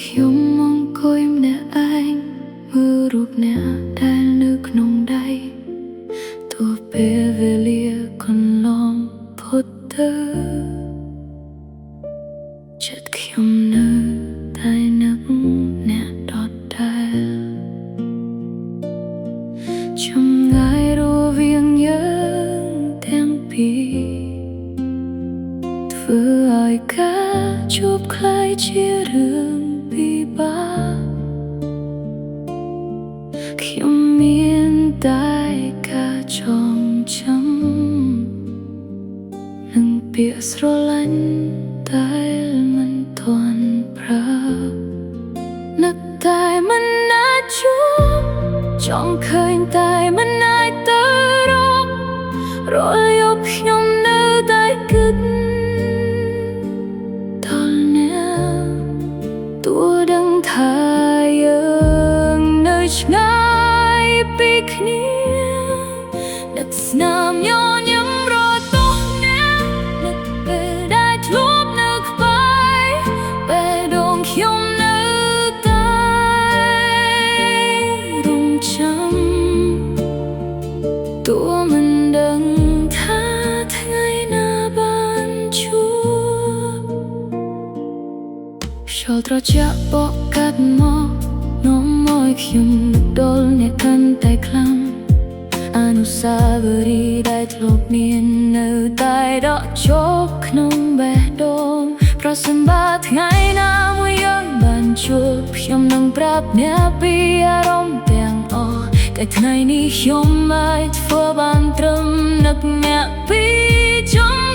ខ្ញុំមអង្គុយម្នាក់ឯងមើលរូបអ្នកដែលនៅក្នុងដៃទោះពេលវេលាកន្លងផុតទៅចិត្តខ្ញុំនៅតែនឹកអ្នកដដែលចម្ងាយរវាងយើងទាំងពីរធ្វើឲ្យការជួបក្លាយជារឿងពិបាកខ្ញុំមានតែការចងចាំនឹងពាក្យស្រឡាញ់តែមិនទាន់ប្រើនឹកតែមិនអាចជួបចង់ឃើញតែមិនអាចទៅរករាល់យប់ខ្ញុំនៅតែគិតដល់អ្នកទោះដឹងថាយើងនៅឆ្ងាយពីគ្នានឹកស្នាមញញឹមរត់ទោះអ្នកនឹកពេលដែលធ្លាប់នៅក្បែរពេលដងខ្ញុំនៅតែរំចាំទោះមិនដឹងថាថ្ងៃណាបានជួបខ្យល់ត្រជាក់បក់កាត់មកនាំឲ្យខ្ញុំដល់អ្នកកាន់តែខ្លាំងអនុស្សាវរីយ៍ដែលធ្លាប់មាននៅតែដក់ជាប់ក្នុងបេះដូងប្រសិនបើថ្ងៃណាមួយយើងបានជួបខ្ញុំនឹងប្រាប់អ្នកពីអារម្មណ៍ទាំងអស់តែថ្ងៃនេះខ្ញុំអាចធ្វើបានត្រឹមនឹកអ្នកពីចំ